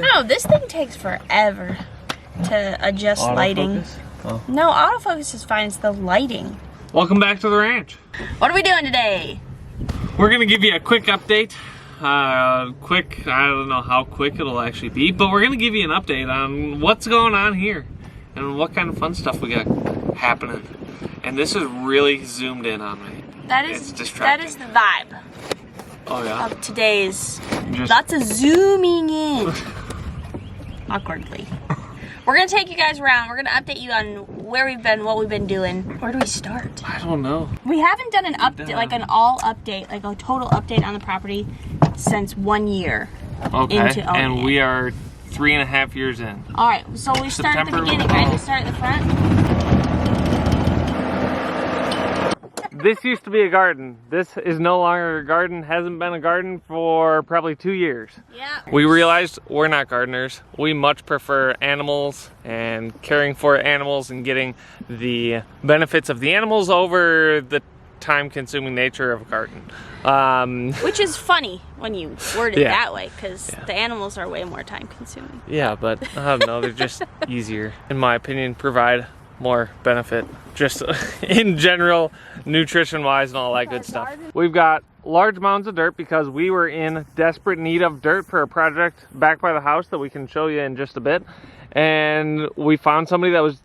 No, this thing takes forever to adjust lighting. Oh. No, autofocus is fine, it's the lighting. Welcome back to the ranch. What are we doing today? We're gonna give you a quick update. I don't know how quick it'll actually be, but we're gonna give you an update on what's going on here and what kind of fun stuff we got happening. And this is really zoomed in on me. That is the vibe. Oh yeah. Of today's lots of zooming in. Awkwardly. We're gonna take you guys around. We're gonna update you on where we've been, what we've been doing. Where do we start? I don't know. We haven't done an update, like an all update, like a total update on the property since 1 year. Okay. And we are 3.5 years in. All right. So we start at the beginning, right? We start at the front. This used to be a garden. This is no longer a garden. Hasn't been a garden for probably 2 years. Yeah. We realized we're not gardeners. We much prefer animals and caring for animals and getting the benefits of the animals over the time-consuming nature of a garden. Which is funny when you word it that way, because the animals are way more time-consuming. Yeah, but I don't know. They're just easier, in my opinion, provide more benefit just in general, nutrition wise and all that good stuff. We've got large mounds of dirt because we were in desperate need of dirt for a project back by the house that we can show you in just a bit, and we found somebody that was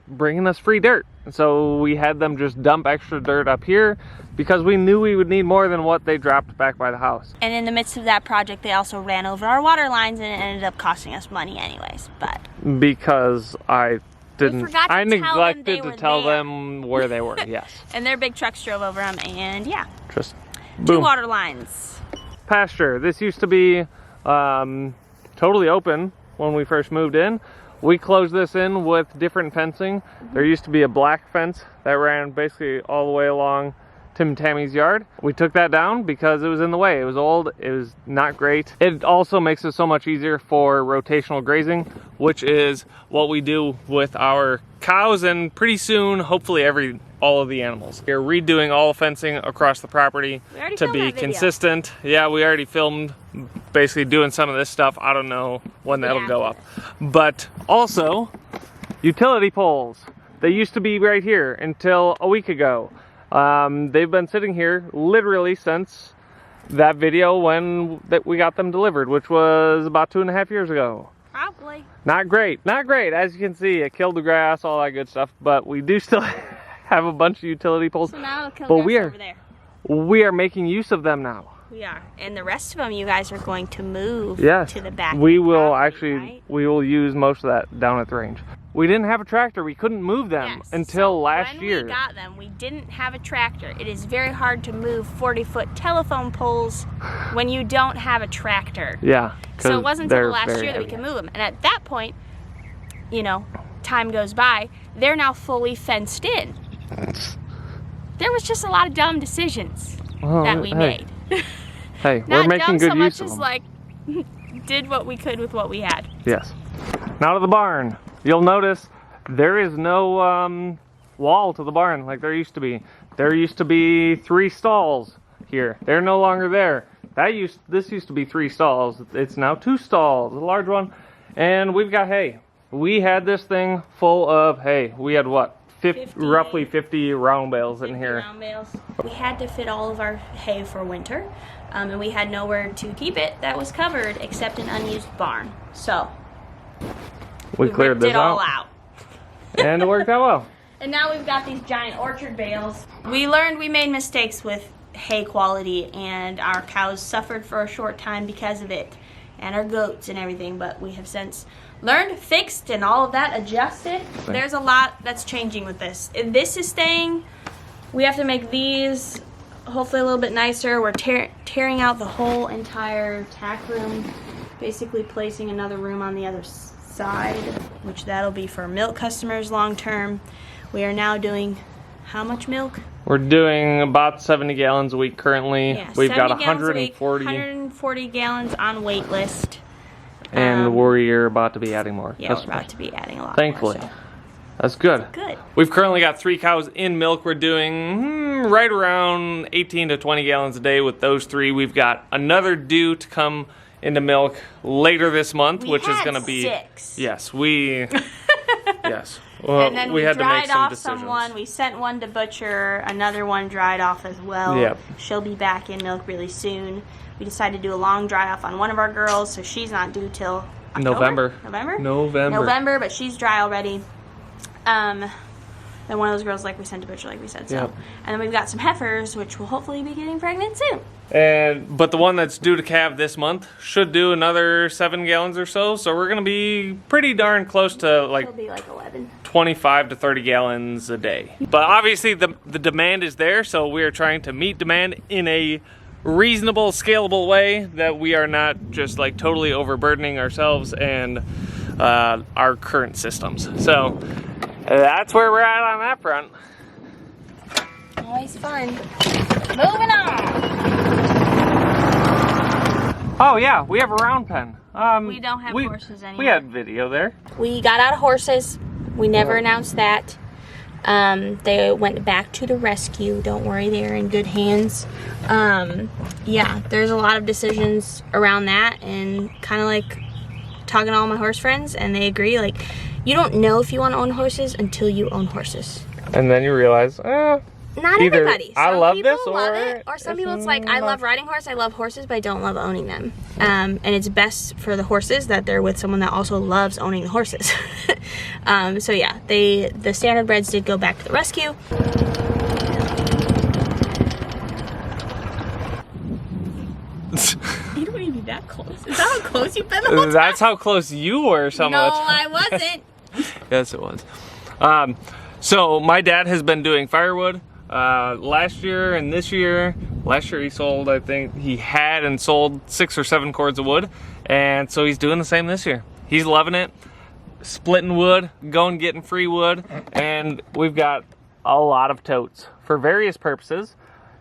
bringing us free dirt, so we had them just dump extra dirt up here because we knew we would need more than what they dropped back by the house. And in the midst of that project, they also ran over our water lines, and it ended up costing us money anyways. But because I neglected to tell them where they were. Yes. And their big trucks drove over them, and yeah. Just boom. 2 water lines. Pasture. This used to be totally open when we first moved in. We closed this in with different fencing. There used to be a black fence that ran basically all the way along Tim and Tammy's yard. We took that down because it was in the way. It was old, it was not great. It also makes it so much easier for rotational grazing, which is what we do with our cows and pretty soon, hopefully all of the animals. We're redoing all the fencing across the property to be consistent. Yeah, we already filmed basically doing some of this stuff. I don't know when that'll go up. But also, utility poles. They used to be right here until a week ago. They've been sitting here literally since that video when we got them delivered, which was about 2.5 years ago. Probably. Not great, not great. As you can see, it killed the grass, all that good stuff, but we do still have a bunch of utility poles. So now it'll kill the grass over there. We are making use of them now. We are. And the rest of them you guys are going to move to the back. We will actually, right? We will use most of that down at the range. We didn't have a tractor. We couldn't move them until last year. When we got them, we didn't have a tractor. It is very hard to move 40-foot telephone poles when you don't have a tractor. Yeah. So it wasn't until last year that we could move them. And at that point, you know, time goes by, they're now fully fenced in. There was just a lot of dumb decisions that we made. Hey, we're making good use of them. Not dumb so much as like, did what we could with what we had. Yes. Now to the barn. You'll notice there is no wall to the barn like there used to be. There used to be 3 stalls here. They're no longer there. This used to be 3 stalls. It's now 2 stalls, a large one. And we've got hay. We had this thing full of hay. We had what? Roughly 50 round bales in here. Round bales. We had to fit all of our hay for winter, and we had nowhere to keep it that was covered except an unused barn. So we cleared this all out. And it worked out well. And now we've got these giant orchard bales. We learned we made mistakes with hay quality, and our cows suffered for a short time because of it, and our goats and everything, but we have since learned, fixed, and all of that adjusted. There's a lot that's changing with this. If this is staying, we have to make these hopefully a little bit nicer. We're tearing out the whole entire tack room, basically placing another room on the other side, which that'll be for milk customers long term. We are now doing how much milk? We're doing about 70 gallons a week currently. Yeah, we've got 140. 140 gallons on wait list. And we're about to be adding more. Yeah, we're about to be adding a lot thankfully. more. So. That's good. Good. We've currently got 3 cows in milk. We're doing right around 18 to 20 gallons a day with those 3. We've got another due to come into milk later this month, We which is had going to be 6. Yes, we yes. Well, And then we had to make dried some off decisions. someone. We sent one to butcher. Another one dried off as well. Yep. She'll be back in milk really soon. We decided to do a long dry off on one of our girls, so she's not due till October? November, but she's dry already. Then one of those girls, like we sent to butcher, like we said. So, Yep. And then we've got some heifers, which will hopefully be getting pregnant soon. But the one that's due to calve this month should do another 7 gallons or so. So we're gonna be pretty darn close to like It'll be like 11. 25 to 30 gallons a day. But obviously the demand is there, so we are trying to meet demand in a reasonable, scalable way that we are not just like totally overburdening ourselves and our current systems. So that's where we're at on that front. Always fun. Moving on. Oh yeah, we have a round pen. We don't have horses anymore. We had video there. We got out of horses. We never announced that. They went back to the rescue. Don't worry, they're in good hands. Yeah, there's a lot of decisions around that, and kind of like talking to all my horse friends, and they agree, like, you don't know if you want to own horses until you own horses. And then you realize, not either everybody. I Some love people this love it, or some people it's like, I love riding horse, I love horses, but I don't love owning them. And it's best for the horses that they're with someone that also loves owning the horses. So yeah, the standardbreds did go back to the rescue. You don't even be that close. Is that how close you've been the whole time? That's how close you were so much. No, I wasn't. Yes, it was. So my dad has been doing firewood last year and this year. Last year he sold, I think he had and sold 6 or 7 cords of wood, and so he's doing the same this year. He's loving it, splitting wood, going getting free wood, and we've got a lot of totes for various purposes.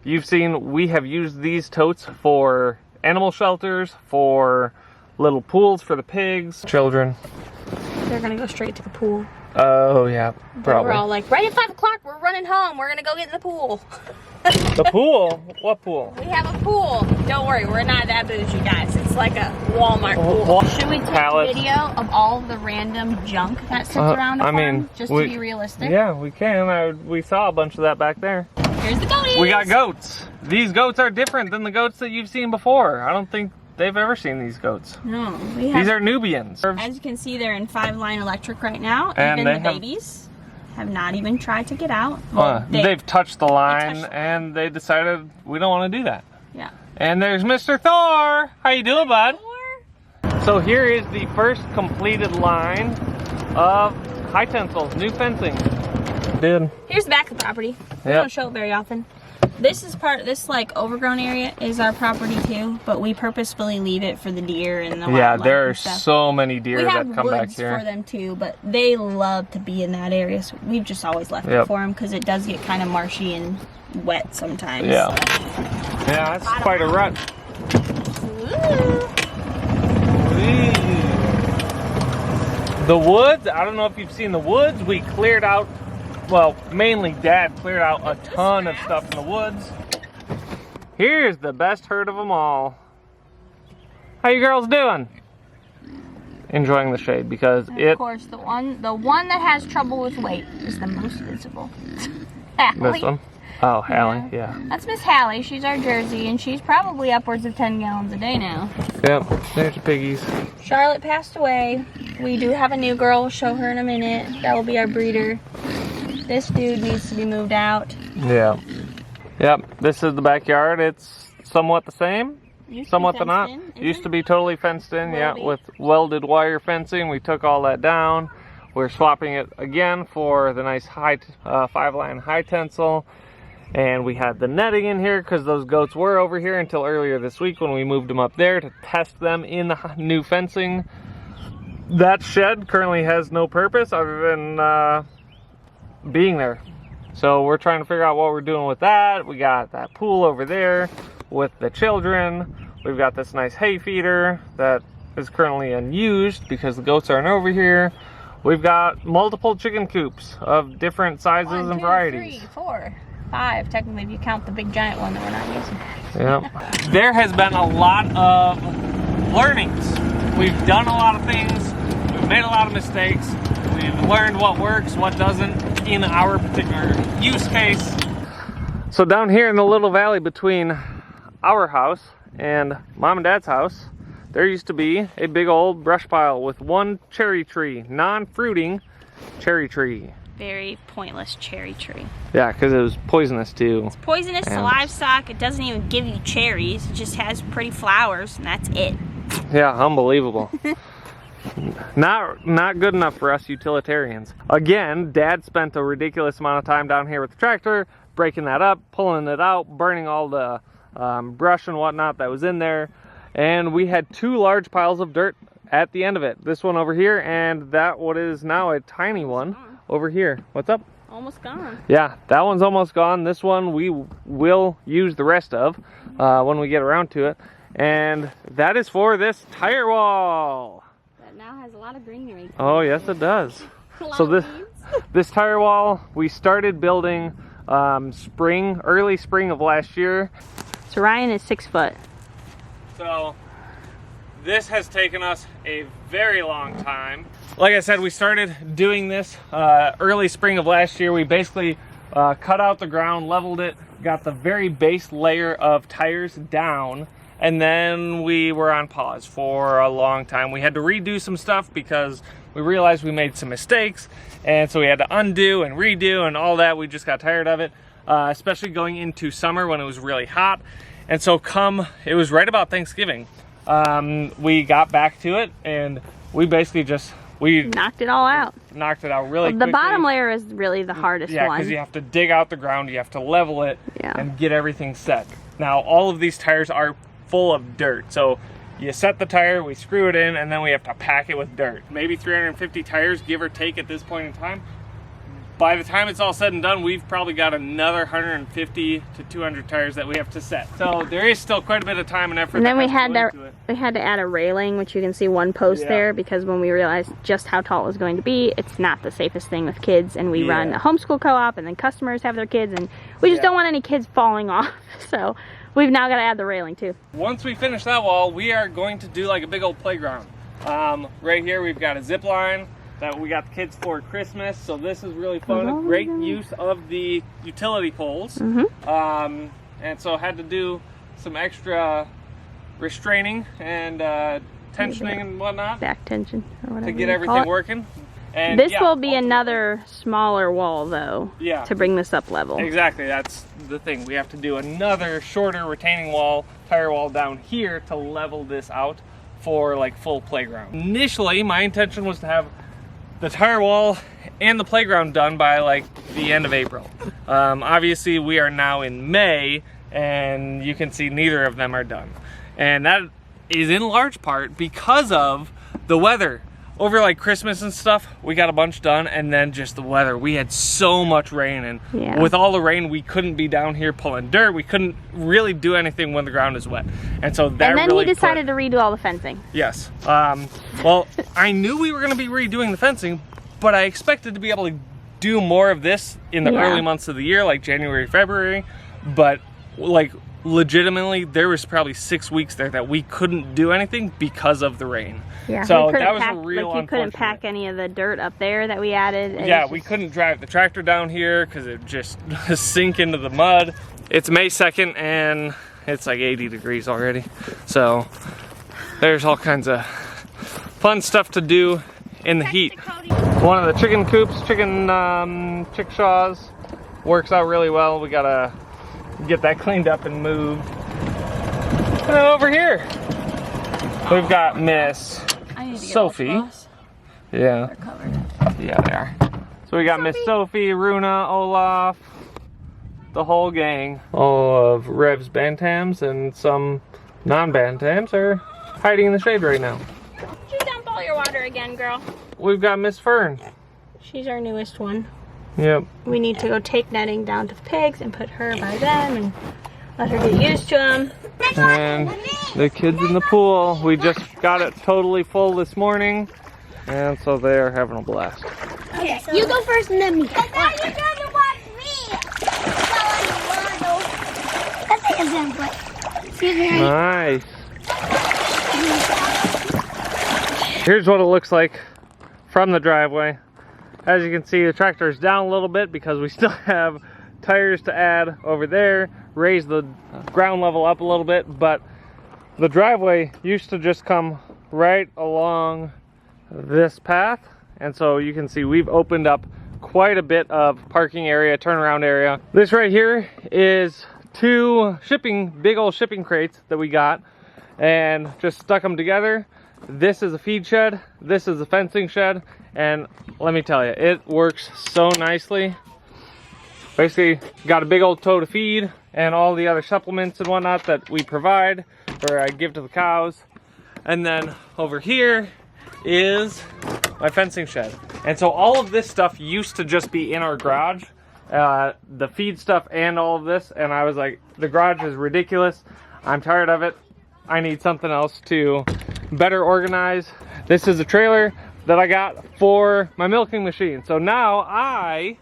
You've seen we have used these totes for animal shelters, for little pools for the pigs, children. They're gonna go straight to the pool. Oh yeah, probably. We're all like, right at 5 o'clock, we're running home. We're gonna go get in the pool. The pool? What pool? We have a pool. Don't worry, we're not that bougie, guys. It's like a Walmart pool. Should we take a video of all the random junk that sits around the farm? Just to be realistic? Yeah, we can. We saw a bunch of that back there. Here's the goaties. We got goats. These goats are different than the goats that you've seen before. I don't think they've ever seen these goats. No, we have. These are Nubians. As you can see, they're in 5-line electric right now. And even the babies have not even tried to get out. Well, they've touched the line and they decided we don't want to do that. Yeah. And there's Mr. Thor. How you doing, bud? So here is the first completed line of high tensile, new fencing. Dude. Here's the back of the property. We don't show it very often. This like overgrown area is our property too, but we purposefully leave it for the deer and the yeah, there are so many deer that come back here. We have woods for them too, but they love to be in that area, so we've just always left it for them because it does get kind of marshy and wet sometimes. Yeah, yeah, that's quite a rut. The woods, I don't know if you've seen the woods, we cleared out. Well, mainly Dad cleared out a ton of stuff in the woods. Here's the best herd of them all. How you girls doing? Enjoying the shade because of course, the one that has trouble with weight is the most visible. This one? Oh, Hallie, yeah. That's Miss Hallie. She's our Jersey, and she's probably upwards of 10 gallons a day now. Yep, there's the piggies. Charlotte passed away. We do have a new girl. We'll show her in a minute. That will be our breeder. This dude needs to be moved out. Yeah. Yep, this is the backyard. It's somewhat the same, somewhat the not. Used to be totally fenced in, yeah, with welded wire fencing. We took all that down. We're swapping it again for the nice high 5-line high tensile. And we had the netting in here because those goats were over here until earlier this week when we moved them up there to test them in the new fencing. That shed currently has no purpose other than being there. So we're trying to figure out what we're doing with that. We got that pool over there with the children. We've got this nice hay feeder that is currently unused because the goats aren't over here. We've got multiple chicken coops of different sizes and varieties. 1, 2, 3, 4, 5, technically if you count the big giant one that we're not using. Yep. There has been a lot of learnings. We've done a lot of things, we've made a lot of mistakes, we've learned what works, what doesn't in our particular use case. So down here in the little valley between our house and Mom and Dad's house, there used to be a big old brush pile with one cherry tree, non-fruiting cherry tree. Very pointless cherry tree. Yeah, because it was poisonous too. It's poisonous to livestock. It doesn't even give you cherries. It just has pretty flowers, and that's it. Yeah, unbelievable. Not good enough for us utilitarians. Again, Dad spent a ridiculous amount of time down here with the tractor, breaking that up, pulling it out, burning all the brush and whatnot that was in there. And we had two large piles of dirt at the end of it. This one over here, and that what is now a tiny one over here. What's up? Almost gone. Yeah, that one's almost gone. This one we will use the rest of when we get around to it. And that is for this tire wall. That now has a lot of greenery. Oh, yes it does. So this tire wall, we started building early spring of last year. So Ryan is 6 foot. So this has taken us a very long time. Like I said, we started doing this early spring of last year. We basically cut out the ground, leveled it, got the very base layer of tires down, and then we were on pause for a long time. We had to redo some stuff because we realized we made some mistakes, and so we had to undo and redo and all that. We just got tired of it, especially going into summer when it was really hot. And so it was right about Thanksgiving, we got back to it, and we basically we knocked it all out. Knocked it out really quickly. The bottom layer is really the hardest one. Yeah, because you have to dig out the ground, you have to level it, yeah, and get everything set. Now, all of these tires are full of dirt. So you set the tire, we screw it in, and then we have to pack it with dirt. Maybe 350 tires, give or take at this point in time. By the time it's all said and done, we've probably got another 150 to 200 tires that we have to set. So there is still quite a bit of time and effort. And then we had to add a railing, which you can see one post there, because when we realized just how tall it was going to be, it's not the safest thing with kids. And we run a homeschool co-op, and then customers have their kids, and we just don't want any kids falling off. So we've now got to add the railing too. Once we finish that wall, we are going to do like a big old playground. Right here we've got a zip line that we got the kids for Christmas, so this is really fun. Great use of the utility poles. And so had to do some extra restraining and tensioning and whatnot. Back tension or whatever. To get everything working. And this will be another smaller wall though, to bring this up level. Exactly, that's the thing. We have to do another shorter retaining wall, tire wall down here to level this out for like full playground. Initially, my intention was to have the tire wall and the playground done by like the end of April. Obviously we are now in May, and you can see neither of them are done. And that is in large part because of the weather. Over like Christmas and stuff, we got a bunch done, and then just the weather. We had so much rain, and with all the rain, we couldn't be down here pulling dirt. We couldn't really do anything when the ground is wet. And so that really. And then he decided to redo all the fencing. Yes. Well, I knew we were going to be redoing the fencing, but I expected to be able to do more of this in the early months of the year, like January, February. But like legitimately, there was probably 6 weeks there that we couldn't do anything because of the rain. Yeah, so that was a real unfortunate. You couldn't pack any of the dirt up there that we added. Yeah, we couldn't drive the tractor down here because it just sink into the mud. It's May 2nd and it's like 80 degrees already. So there's all kinds of fun stuff to do in the heat. One of the chicken coops, chickshaws, works out really well. We gotta get that cleaned up and moved. And then over here, we've got Miss Sophie. Yeah. They're covered. Yeah, they are. So we got Miss Sophie, Runa, Olaf, the whole gang. All of Rev's bantams and some non-bantams are hiding in the shade right now. Did you dump all your water again, girl? We've got Miss Fern. She's our newest one. Yep. We need to go take netting down to the pigs and put her by them and let her get used to them. And the kids in the pool, we just got it totally full this morning, and so they're having a blast. Okay, so you go first and then me. And now you're gonna watch me. That's an example. Excuse me. Nice. Here's what it looks like from the driveway. As you can see, the tractor is down a little bit because we still have tires to add over there, raise the ground level up a little bit, but the driveway used to just come right along this path, and so you can see we've opened up quite a bit of parking area, turnaround area. This right here is two big old shipping crates that we got and just stuck them together. This is a feed shed, this is a fencing shed, and let me tell you, it works so nicely. Basically, got a big old tote of feed and all the other supplements and whatnot that we provide, or I give to the cows. And then over here is my fencing shed. And so all of this stuff used to just be in our garage, the feed stuff and all of this, and I was like, the garage is ridiculous. I'm tired of it. I need something else to better organize. This is a trailer that I got for my milking machine. So now I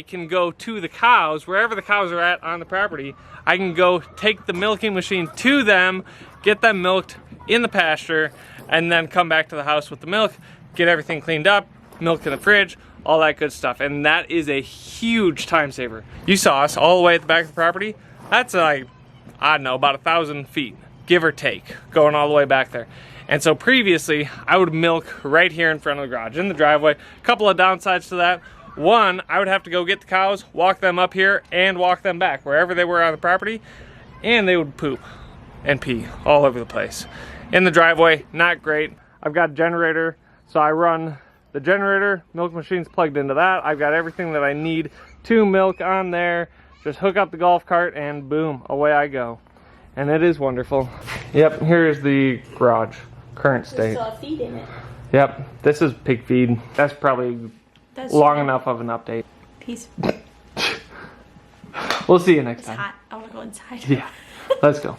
can go to the cows, wherever the cows are at on the property. I can go take the milking machine to them, get them milked in the pasture, and then come back to the house with the milk, get everything cleaned up, milk in the fridge, all that good stuff. And that is a huge time saver. You saw us all the way at the back of the property. That's like, I don't know, about 1,000 feet, give or take, going all the way back there. And so previously, I would milk right here in front of the garage, in the driveway. A couple of downsides to that. One, I would have to go get the cows, walk them up here, and walk them back, wherever they were on the property, and they would poop and pee all over the place. In the driveway, not great. I've got a generator, so I run the generator, milk machine's plugged into that. I've got everything that I need to milk on there. Just hook up the golf cart and boom, away I go. And it is wonderful. Yep, here is the garage, current state. There's still a feed in it. Yep, this is pig feed. That's probably long enough of an update. Peace. We'll see you next It's time. hot. I want to go inside. Yeah, let's go.